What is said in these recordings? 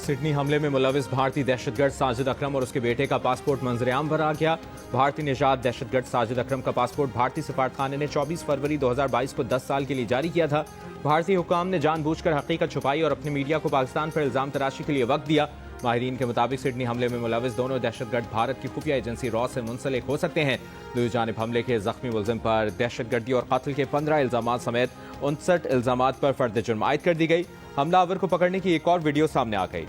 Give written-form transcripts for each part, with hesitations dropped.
Sydney हमले में मुलविस भारतीय दहशतगर्द साजिद अकरम और उसके बेटे का पासपोर्ट मंजरेआम पर आ गया। भारतीय निजात दहशतगर्द साजिद अकरम का पासपोर्ट भारतीय सफारतखाने ने 24 फरवरी 2022 को 10 साल के लिए जारी किया था। भारतीय हुकाम ने जानबूझकर हकीकत छुपाई और अपने मीडिया को पाकिस्तान पर इल्जाम तराशी के लिए वक्त दिया। माहिरीन के मुताबिक सिडनी हमले में मुलविस दोनों दहशतगर्द भारत की खुफिया एजेंसी रॉ से मुंसलिक हो सकते हैं। दूसरी जानिब हमले के जख्मी मुलजिम पर दहशतगर्दी और कत्ल के 15 इल्जामात समेत 59 इल्जामात पर फर्द जुर्म आयद कर दी गई। हमलावर को पकड़ने की एक और वीडियो सामने आ गई।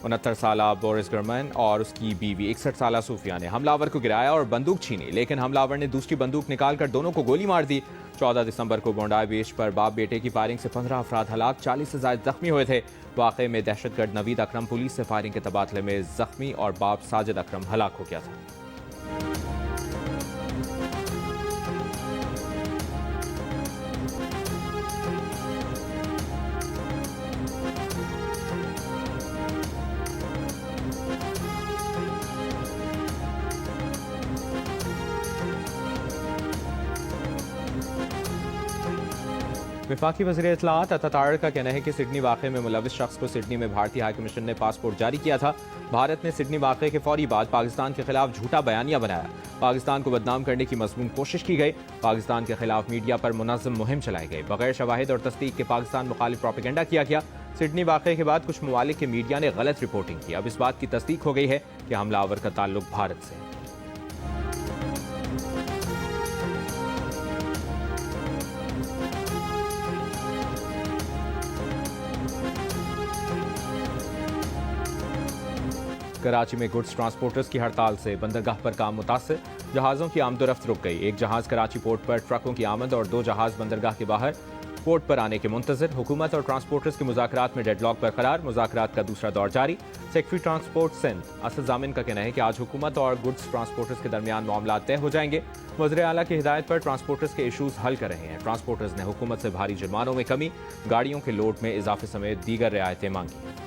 69 साल बोरिस गरमन और उसकी बीवी 61 साल सूफिया ने हमलावर को गिराया और बंदूक छीनी, लेकिन हमलावर ने दूसरी बंदूक निकालकर दोनों को गोली मार दी। 14 दिसंबर को बोंडाई बीच पर बाप बेटे की फायरिंग से 15 अफराद हलाक, 40 से ज्यादा जख्मी हुए थे। वाकये में दहशतगर्द नवीद अकरम पुलिस से फायरिंग के तबादले में जख्मी और बाप साजिद अकरम हलाक हो गया था। वफाकी वज़ीर इत्तलाआत अता का कहना है कि सिडनी वाक़े में मुलविस शख्स को सिडनी में भारतीय हाई कमीशन ने पासपोर्ट जारी किया था। भारत ने सिडनी वाक़े के फौरी बाद पाकिस्तान के खिलाफ झूठा बयानिया बनाया। पाकिस्तान को बदनाम करने की मज़मून कोशिश की गई। पाकिस्तान के खिलाफ मीडिया पर मुनज़्ज़म मुहिम चलाई गई। बगैर शवाहिद और तस्दीक के पाकिस्तान मुखालिफ प्रोपेगेंडा किया गया। सिडनी वाक़े के बाद कुछ ममालिक के मीडिया ने गलत रिपोर्टिंग की। अब इस बात की तस्दीक हो गई है कि हमलावर का ताल्लुक भारत से है। कराची में गुड्स ट्रांसपोर्टर्स की हड़ताल से बंदरगाह पर काम मुतासर। जहाज़ों की आमदोरफ्त रुक गई। एक जहाज़ कराची पोर्ट पर ट्रकों की आमद और 2 जहाज़ बंदरगाह के बाहर पोर्ट पर आने के मुंतजर। हुकूमत और ट्रांसपोर्टर्स के मुज़ाकरात में डेडलॉक बरकरार। मुज़ाकरात का दूसरा दौर जारी। सेक्रेटरी ट्रांसपोर्ट सिंध असद जामिन का कहना है कि आज हुकूमत और गुड्स ट्रांसपोर्टर्स के दरमियान मामला तय हो जाएंगे। वज़ीर आला की हिदायत पर ट्रांसपोर्टर्स के इशूज़ हल कर रहे हैं। ट्रांसपोर्टर्स ने हुकूमत से भारी जुर्मानों में कमी, गाड़ियों के लोड में इजाफे समेत दीगर रियायतें मांगी।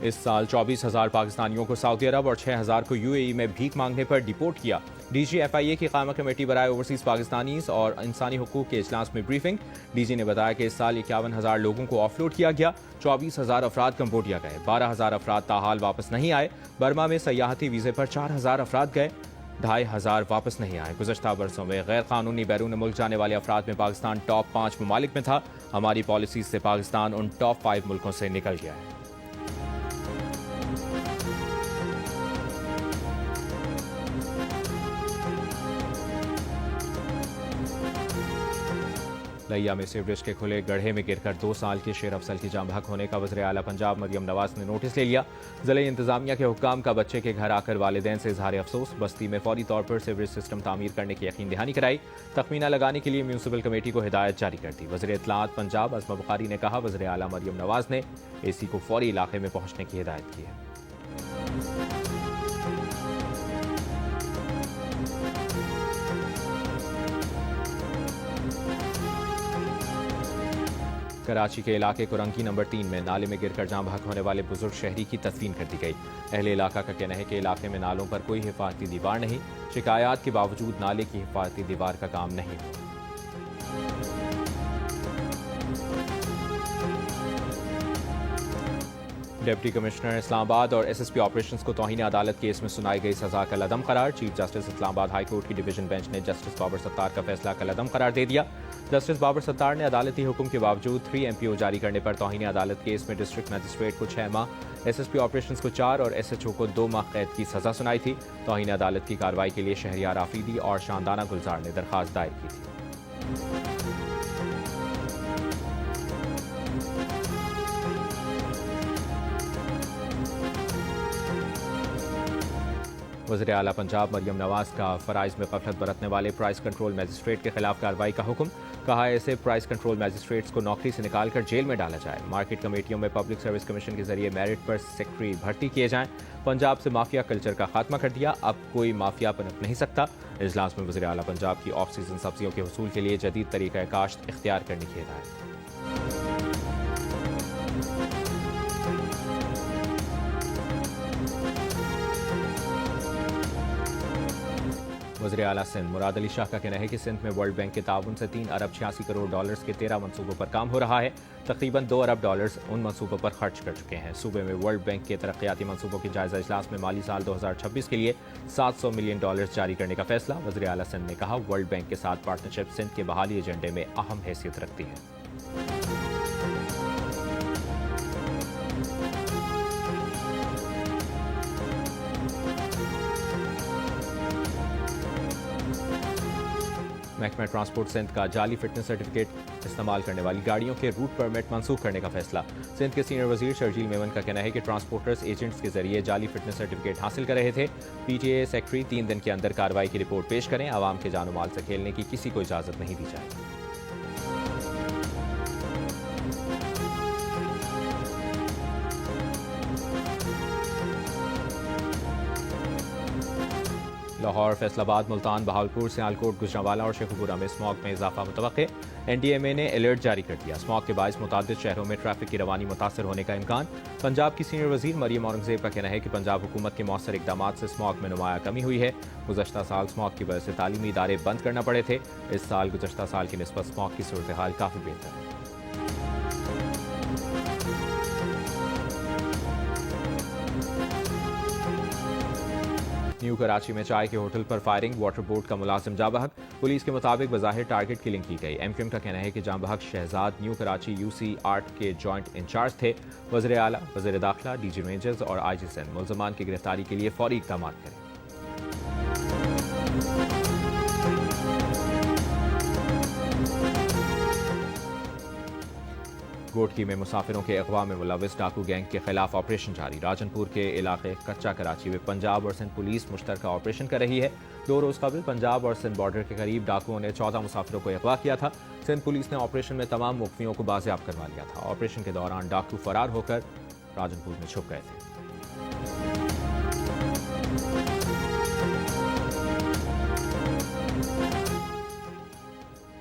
इस साल 24,000 पाकिस्तानियों को सऊदी अरब और 6,000 को यूएई में भीख मांगने पर डिपोर्ट किया। डीजी FIA की कायमा कमेटी बराए ओवरसीज पाकिस्तानीज और इंसानी हुकूक के इजलास में ब्रीफिंग। डीजी ने बताया कि इस साल 51,000 लोगों को ऑफलोड किया गया। 24,000 अफराद कम्बोडिया गए, 12,000 अफराद ताहाल वापस नहीं आए। बर्मा में सयाहती वीजे पर 4,000 अफराद गए, 2,500 वापस नहीं आए। गुज़श्ता बरसों में गैर कानूनी बैरून मुल्क जाने वाले अफराद में पाकिस्तान टॉप 5 ममालिक में था। हमारी पॉलिसी से पाकिस्तान उन टॉप 5 मुल्कों से निकल गया है। लिया में सीवरेज के खुले गड्ढे में गिरकर 2 साल के शेर अफसल की जान बहक होने का वज़ीर आला पंजाब मरियम नवाज ने नोटिस ले लिया। ज़िले इंतजामिया के हुक्काम का बच्चे के घर आकर वालिदैन से इजहार अफसोस। बस्ती में फौरी तौर पर सीवरेज सिस्टम तामीर करने की यकीन दहानी कराई। तखमीना लगाने के लिए म्यूनसिपल कमेटी को हिदायत जारी कर दी। वज़ीर इत्तलाआत पंजाब अज़मा बुखारी ने कहा, वज़ीर आला मरियम नवाज ने AC को फौरी इलाके में पहुंचने की हिदायत की है। कराची के इलाके कुरंकी नंबर 3 में नाले में गिरकर जान बहक होने वाले बुजुर्ग शहरी की तदफीन कर दी गई। अहले इलाका का कहना है कि इलाके में नालों पर कोई हिफाजती दीवार नहीं। शिकायत के बावजूद नाले की हिफाजती दीवार का काम नहीं हुआ। डिप्टी कमिश्नर इस्लामाबाद और SSP ऑपरेशंस को तौहीन अदालत केस में सुनाई गई सजा का लदम करार। Chief justice Islamabad high court की डिवीजन बेंच ने जस्टिस बाबर सत्तार का फैसला का लदम करार दे दिया। जस्टिस बाबर सत्तार ने अदालती हुक्म के बावजूद 3 MPO जारी करने पर तौहीन अदालत केस में डिस्ट्रिक्ट मजिस्ट्रेट को 6 माह, SSP ऑपरेशंस को 4 और SHO को 2 माह कैद की सजा सुनाई थी। तौहीन अदालत की कार्रवाई के लिए शहरियार आफरीदी और शानदाना गुलजार ने दरखास्त दायर की थी। वज़ीर आला पंजाब मरियम नवाज का फ़राइज़ में ग़फलत बरतने वाले प्राइस कंट्रोल मजिस्ट्रेट के खिलाफ कार्रवाई का हुक्म। कहा, ऐसे प्राइस कंट्रोल मजिस्ट्रेट्स को नौकरी से निकालकर जेल में डाला जाए। मार्केट कमेटियों में पब्लिक सर्विस कमीशन के जरिए मेरिट पर सेक्रेटरी भर्ती किए जाएं। पंजाब से माफिया कल्चर का खात्मा कर दिया, अब कोई माफिया पनप नहीं सकता। इजलास में वज़ीर आला पंजाब की ऑफ सीजन सब्जियों के हुसूल के लिए जदीद तरीक़ा काश्त इख्तियार करने की हिदायत। वज़ीर आला सिंध मुराद अली शाह का कहना है कि सिंध में वर्ल्ड बैंक के ताउन से 3 अरब 86 करोड़ डॉलर्स के 13 मनसूबों पर काम हो रहा है। तकरीबन 2 अरब डॉलर्स उन मनसूबों पर खर्च कर चुके हैं। सूबे में वर्ल्ड बैंक के तरक्याती मनसूबों के जायजा इजलास में माली साल 2026 के लिए 700 मिलियन डॉलर्स जारी करने का फैसला। वज़ीर आला सिंध ने कहा, वर्ल्ड बैंक के साथ पार्टनरशिप सिंध के बहाली एजेंडे में अहम हैसियत रखती है। महकमा ट्रांसपोर्ट सिंध का जाली फिटनेस सर्टिफिकेट इस्तेमाल करने वाली गाड़ियों के रूट परमिट मंसूख करने का फैसला। सिंध के सीनियर वजीर शर्जील मेमन का कहना है कि ट्रांसपोर्टर्स एजेंट्स के जरिए जाली फिटनेस सर्टिफिकेट हासिल कर रहे थे। पीटीए सेक्रेटरी 3 दिन के अंदर कार्रवाई की रिपोर्ट पेश करें। आवाम के जानो माल से खेलने की किसी को इजाजत नहीं दी जाएगी। लाहौर, फैसलाबाद, मुल्तान, बहावलपुर, सियालकोट, गुजरांवाला और शेखुपुरा में स्मॉग में इजाफा मुतवक्के। एनडीएमए ने अलर्ट जारी कर दिया। स्मॉग के बायस मुतादिद शहरों में ट्रैफिक की रवानी मुतासर होने का इम्कान। पंजाब की सीनियर वजीर मरियम औरंगजेब का कहना है कि पंजाब हुकूमत के मौसर इकदाम से स्मॉग में नुमाया कमी हुई है। गुज़श्ता साल स्मॉग की वजह से तालीमी इदारे बंद करना पड़े थे। इस साल गुज़श्ता साल की निस्बत स्मॉग की सूरत हाल काफ़ी बेहतर है। न्यू कराची में चाय के होटल पर फायरिंग, वाटर बोर्ड का मुलाजिम जाँ बहक। पुलिस के मुताबिक बज़ाहिर टारगेट किलिंग की गई। एमक्यूएम का कहना है कि जाँ बहक शहजाद न्यू कराची यूसी 8 के जॉइंट इंचार्ज थे। वज़ीर आला, वज़ीर दाखिला, डीजी रेंजर्स और आईजी सिंध मुल्ज़मान की गिरफ्तारी के लिए फौरी इक़दाम करें। गोटकी में मुसाफिरों के अगवा में मुलविस डाकू गैंग के खिलाफ ऑपरेशन जारी। राजनपुर के इलाके कच्चा कराची में पंजाब और सिंध पुलिस मुश्तरका ऑपरेशन कर रही है। 2 रोज कबल पंजाब और सिंध बॉर्डर के करीब डाकुओं ने 14 मुसाफिरों को अगवा किया था। सिंध पुलिस ने ऑपरेशन में तमाम मुख्तियों को बाजियाब करवा लिया था। ऑपरेशन के दौरान डाकू फरार होकर राजनपुर में छुप गए थे।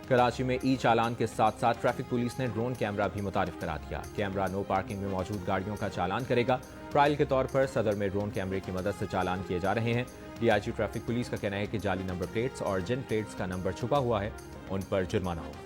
कराची में ई चालान के साथ साथ ट्रैफिक पुलिस ने ड्रोन कैमरा भी मुतारिफ करा दिया। कैमरा नो पार्किंग में मौजूद गाड़ियों का चालान करेगा। ट्रायल के तौर पर सदर में ड्रोन कैमरे की मदद से चालान किए जा रहे हैं। डीआईजी ट्रैफिक पुलिस का कहना है कि जाली नंबर प्लेट्स और जिन प्लेट्स का नंबर छुपा हुआ है उन पर जुर्माना होगा।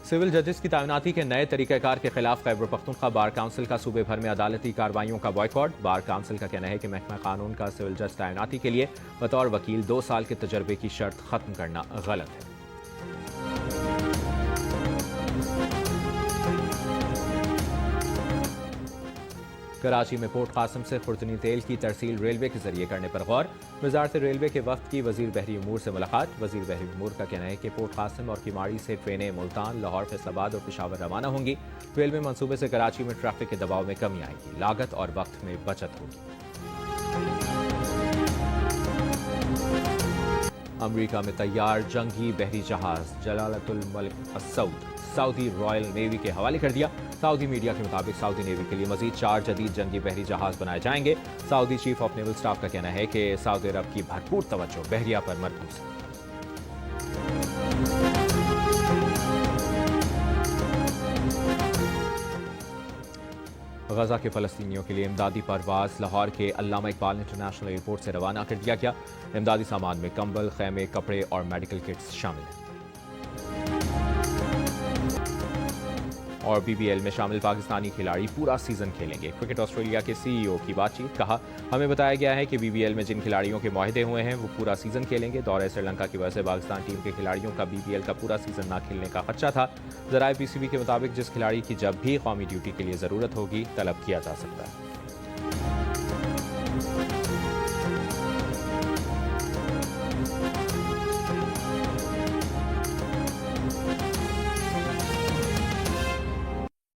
सिविल जजेस की तैनाती के नए तरीक़ाकार के खिलाफ खैबर पख्तूनख्वा बार काउंसिल का सूबे भर में अदालती कार्रवाइयों का बॉयकॉट। बार काउंसिल का कहना है कि महकमा कानून का सिविल जज तैनाती के लिए बतौर वकील 2 साल के तजर्बे की शर्त खत्म करना गलत है। कराची में पोर्ट कासिम से खुर्दनी तेल की तरसील रेलवे के जरिए करने पर गौर। वजारत रेलवे के वफ्द की वजीर बहरी उमूर से मुलाकात। वजीर बहरी उमूर का कहना है कि पोर्ट कासिम और किमाड़ी से ट्रेनें मुल्तान, लाहौर, फैसलाबाद और पेशावर रवाना होंगी। रेलवे मंसूबे से कराची में ट्रैफिक के दबाव में कमी आएगी, लागत और वक्त में बचत होगी। अमरीका में तैयार जंगी बहरी जहाज Jalalatul Malik Saud Saudi Royal Navy के हवाले कर दिया। सऊदी मीडिया के मुताबिक सऊदी नेवी के लिए मजीद 4 जदीद जंगी बहरी जहाज बनाए जाएंगे। Saudi chief of naval staff का कहना है कि सऊदी अरब की भरपूर तवज्जो बहरिया पर मरकूज है। गजा के फलस्तीनियों के लिए इमदादी परवाज लाहौर के अल्लामा इकबाल इंटरनेशनल एयरपोर्ट से रवाना कर दिया गया। इमदादी सामान में कंबल, खैमे, कपड़े और मेडिकल किट्स शामिल हैं। और बीबीएल में शामिल पाकिस्तानी खिलाड़ी पूरा सीजन खेलेंगे। क्रिकेट ऑस्ट्रेलिया के सीईओ की बातचीत, कहा, हमें बताया गया है कि बीबीएल में जिन खिलाड़ियों के मुआहदे हुए हैं वो पूरा सीजन खेलेंगे। दौरे श्रीलंका की वजह से पाकिस्तान टीम के खिलाड़ियों का बीबीएल का पूरा सीजन ना खेलने का खदशा था। जराए पीसीबी के मुताबिक जिस खिलाड़ी की जब भी कौमी ड्यूटी के लिए जरूरत होगी तलब किया जा सकता है।